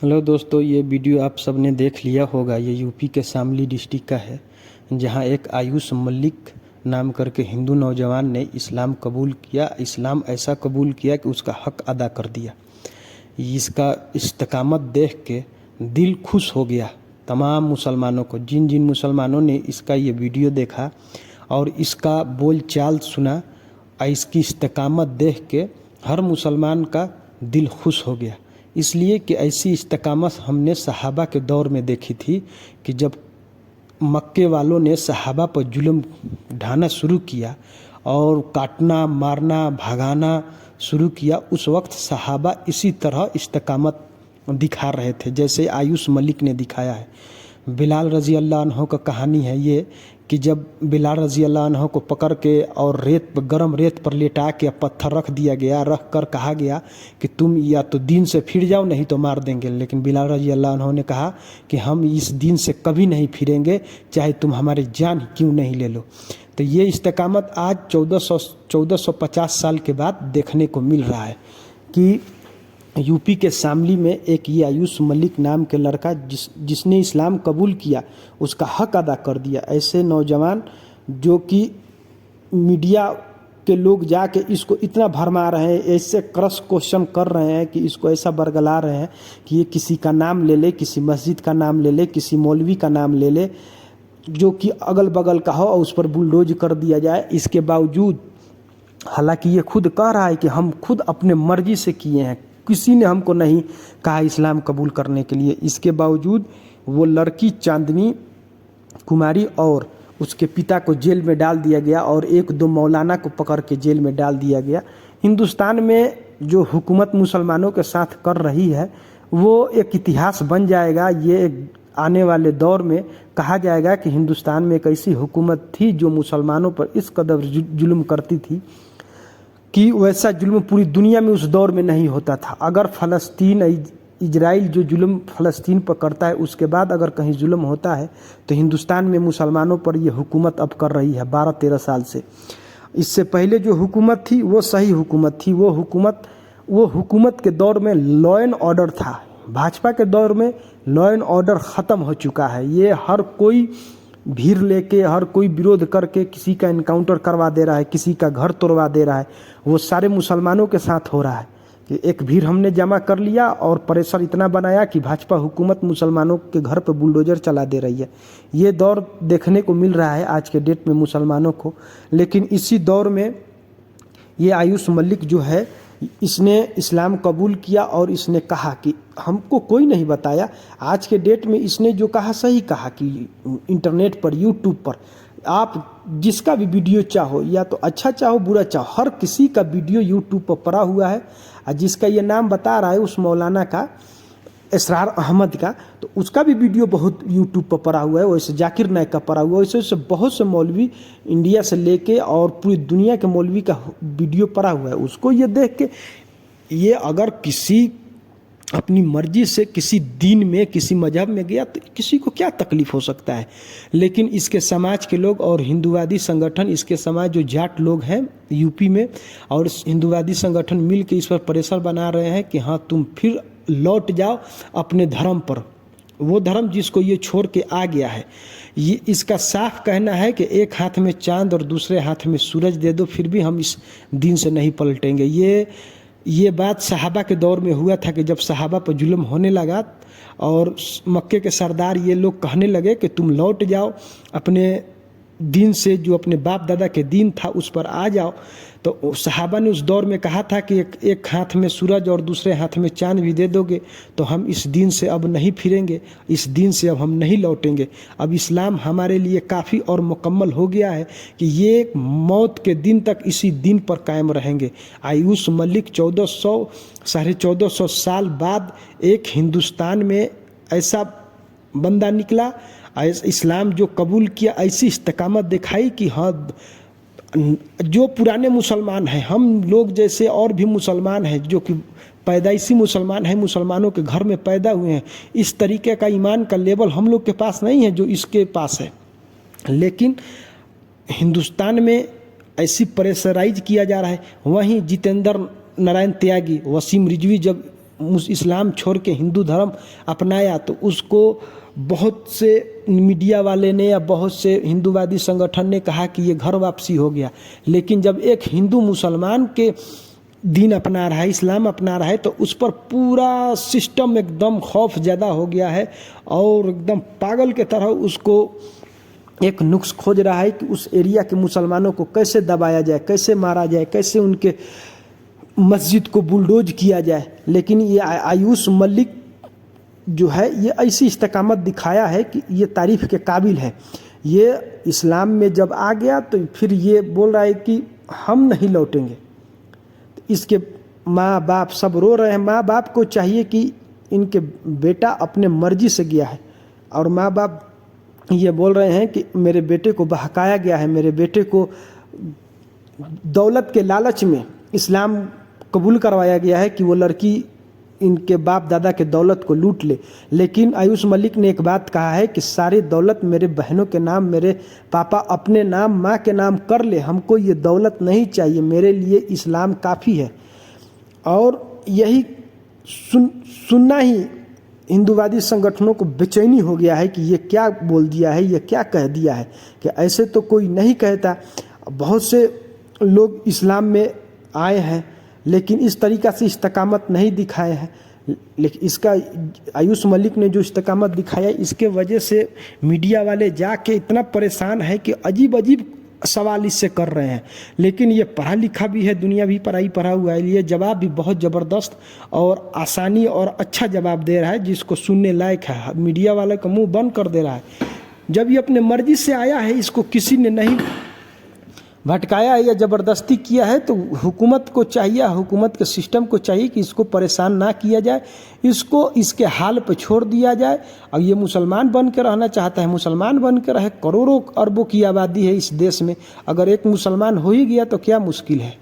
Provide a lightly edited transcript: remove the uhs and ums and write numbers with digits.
Hello दोस्तों, ये video आप सब ने देख लिया होगा। ये यूपी के शामली डिस्ट्रिक्ट का है, जहां एक आयुष मलिक नाम करके हिंदू नौजवान ने इस्लाम कबूल किया। इस्लाम ऐसा कबूल किया कि उसका हक अदा कर दिया। इसका इस्तकामत देख के दिल खुश हो गया तमाम मुसलमानों को। जिन जिन मुसलमानों ने इसका ये वीडियो देखा और इसका बोल चाल सुना, इसकी इस्तकामत देख के हर मुसलमान का दिल खुश हो गया। इसलिए कि ऐसी इस्तकामत हमने सहाबा के दौर में देखी थी कि जब मक्के वालों ने सहाबा पर जुल्म ढाना शुरू किया और काटना, मारना, भगाना शुरू किया, उस वक्त सहाबा इसी तरह इस्तकामत दिखा रहे थे जैसे आयुष मलिक ने दिखाया है। बिलाल रज़ी अल्लाह अन्हो का कहानी है ये कि जब बिलाल रज़ी अल्लाह अन्हो को पकड़ के और गरम रेत पर लेटा के पत्थर रख दिया गया, रख कर कहा गया कि तुम या तो दीन से फिर जाओ नहीं तो मार देंगे। लेकिन बिलाल रज़ी अल्लाह अन्हो ने कहा कि हम इस दीन से कभी नहीं फिरेंगे, चाहे तुम हमारी जान क्यों नहीं ले लो। तो ये इस्तकामत आज 1450 साल के बाद देखने को मिल रहा है कि यूपी के शामली में एक ये आयुष मलिक नाम के लड़का जिसने इस्लाम कबूल किया, उसका हक अदा कर दिया। ऐसे नौजवान जो कि मीडिया के लोग जाके इसको इतना भरमा रहे हैं, ऐसे क्रॉस क्वेश्चन कर रहे हैं कि इसको ऐसा बरगला रहे हैं कि ये किसी का नाम ले ले, किसी मस्जिद का नाम ले ले, किसी मौलवी का नाम ले ले जो कि अगल बगल का हो और उस पर बुलडोज कर दिया जाए। इसके बावजूद हालांकि ये खुद कह रहा है कि हम खुद अपने मर्जी से किए हैं, किसी ने हमको नहीं कहा इस्लाम कबूल करने के लिए। इसके बावजूद वो लड़की चांदनी कुमारी और उसके पिता को जेल में डाल दिया गया और एक दो मौलाना को पकड़ के जेल में डाल दिया गया। हिंदुस्तान में जो हुकूमत मुसलमानों के साथ कर रही है वो एक इतिहास बन जाएगा। ये आने वाले दौर में कहा जाएगा कि हिंदुस्तान में एक ऐसी हुकूमत थी जो मुसलमानों पर इस कदर जुल्म करती थी कि वैसा जुल्म पूरी दुनिया में उस दौर में नहीं होता था। अगर फ़लस्तीन, इजराइल जो जुल्म फ़लस्तीन पर करता है, उसके बाद अगर कहीं जुल्म होता है तो हिंदुस्तान में मुसलमानों पर ये हुकूमत अब कर रही है 12-13 साल से। इससे पहले जो हुकूमत थी वो सही हुकूमत थी। वो हुकूमत के दौर में लॉ एंड ऑर्डर था। भाजपा के दौर में लॉ एंड ऑर्डर ख़त्म हो चुका है। ये हर कोई भीड़ लेके, हर कोई विरोध करके किसी का इनकाउंटर करवा दे रहा है, किसी का घर तोड़वा दे रहा है। वो सारे मुसलमानों के साथ हो रहा है कि एक भीड़ हमने जमा कर लिया और प्रेशर इतना बनाया कि भाजपा हुकूमत मुसलमानों के घर पर बुलडोजर चला दे रही है। ये दौर देखने को मिल रहा है आज के डेट में मुसलमानों को। लेकिन इसी दौर में ये आयुष मलिक जो है, इसने इस्लाम कबूल किया और इसने कहा कि हमको कोई नहीं बताया। आज के डेट में इसने जो कहा सही कहा कि इंटरनेट पर, यूट्यूब पर आप जिसका भी वीडियो चाहो, या तो अच्छा चाहो बुरा चाहो, हर किसी का वीडियो यूट्यूब पर पड़ा हुआ है। और जिसका ये नाम बता रहा है उस मौलाना का, इसरार अहमद का, तो उसका भी वीडियो बहुत यूट्यूब पर पड़ा हुआ है। वैसे जाकिर नायक का पड़ा हुआ है। वैसे बहुत से मौलवी इंडिया से लेके और पूरी दुनिया के मौलवी का वीडियो पड़ा हुआ है। उसको ये देख के, ये अगर किसी अपनी मर्जी से किसी दीन में, किसी मजहब में गया तो किसी को क्या तकलीफ हो सकता है। लेकिन इसके समाज के लोग और हिंदूवादी संगठन, इसके समाज जो जाट लोग हैं यूपी में, और हिंदूवादी संगठन मिल के इस पर प्रेशर बना रहे हैं कि हाँ तुम फिर लौट जाओ अपने धर्म पर, वो धर्म जिसको ये छोड़ के आ गया है। ये इसका साफ कहना है कि एक हाथ में चांद और दूसरे हाथ में सूरज दे दो, फिर भी हम इस दीन से नहीं पलटेंगे। ये बात सहाबा के दौर में हुआ था कि जब सहाबा पर जुल्म होने लगा और मक्के के सरदार ये लोग कहने लगे कि तुम लौट जाओ अपने दीन से, जो अपने बाप दादा के दीन था उस पर आ जाओ। तो सहाबा ने उस दौर में कहा था कि एक हाथ में सूरज और दूसरे हाथ में चांद भी दे दोगे तो हम इस दीन से अब नहीं फिरेंगे, इस दीन से अब हम नहीं लौटेंगे। अब इस्लाम हमारे लिए काफ़ी और मुकम्मल हो गया है कि ये मौत के दिन तक इसी दीन पर कायम रहेंगे। आयुष मलिक 1400-1450 साल बाद एक हिंदुस्तान में ऐसा बंदा निकला, इस्लाम जो कबूल किया, ऐसी इस्तकामत दिखाई कि हाँ जो पुराने मुसलमान हैं, हम लोग जैसे और भी मुसलमान हैं जो कि पैदाइशी मुसलमान हैं, मुसलमानों के घर में पैदा हुए हैं, इस तरीके का ईमान का लेवल हम लोग के पास नहीं है जो इसके पास है। लेकिन हिंदुस्तान में ऐसी प्रेशराइज किया जा रहा है। वहीं जितेंद्र नारायण त्यागी, वसीम रिजवी जब इस्लाम छोड़ के हिंदू धर्म अपनाया तो उसको बहुत से मीडिया वाले ने या बहुत से हिंदूवादी संगठन ने कहा कि ये घर वापसी हो गया। लेकिन जब एक हिंदू मुसलमान के दीन अपना रहा है, इस्लाम अपना रहा है, तो उस पर पूरा सिस्टम एकदम खौफ ज़्यादा हो गया है और एकदम पागल के तरह उसको एक नुक्स खोज रहा है कि उस एरिया के मुसलमानों को कैसे दबाया जाए, कैसे मारा जाए, कैसे उनके मस्जिद को बुलडोज किया जाए। लेकिन ये आयुष मलिक जो है ये ऐसी इस्तकामत दिखाया है कि ये तारीफ़ के काबिल है। ये इस्लाम में जब आ गया तो फिर ये बोल रहा है कि हम नहीं लौटेंगे। इसके माँ बाप सब रो रहे हैं। माँ बाप को चाहिए कि इनके बेटा अपने मर्जी से गया है और माँ बाप ये बोल रहे हैं कि मेरे बेटे को बहकाया गया है, मेरे बेटे को दौलत के लालच में इस्लाम कबूल करवाया गया है कि वो लड़की इनके बाप दादा के दौलत को लूट ले। लेकिन आयुष मलिक ने एक बात कहा है कि सारी दौलत मेरे बहनों के नाम, मेरे पापा अपने नाम, माँ के नाम कर ले, हमको ये दौलत नहीं चाहिए, मेरे लिए इस्लाम काफ़ी है। और यही सुनना ही हिंदूवादी संगठनों को बेचैनी हो गया है कि ये क्या बोल दिया है, ये क्या कह दिया है, कि ऐसे तो कोई नहीं कहता। बहुत से लोग इस्लाम में आए हैं लेकिन इस तरीक़ा से इस्तकामत नहीं दिखाए हैं। लेकिन इसका आयुष मलिक ने जो इस्तकामत दिखाया, इसके वजह से मीडिया वाले जाके इतना परेशान है कि अजीब अजीब सवाल इससे कर रहे हैं। लेकिन ये पढ़ा लिखा भी है, दुनिया भी पढ़ा हुआ है, ये जवाब भी बहुत ज़बरदस्त और आसानी और अच्छा जवाब दे रहा है जिसको सुनने लायक है। मीडिया वाले का मुंह बंद कर दे रहा है। जब ये अपने मर्जी से आया है, इसको किसी ने नहीं भटकाया है या ज़बरदस्ती किया है, तो हुकूमत को चाहिए, हुकूमत के सिस्टम को चाहिए कि इसको परेशान ना किया जाए, इसको इसके हाल पे छोड़ दिया जाए। और ये मुसलमान बन के रहना चाहता है, मुसलमान बन के रहे। करोड़ों अरबों की आबादी है इस देश में, अगर एक मुसलमान हो ही गया तो क्या मुश्किल है।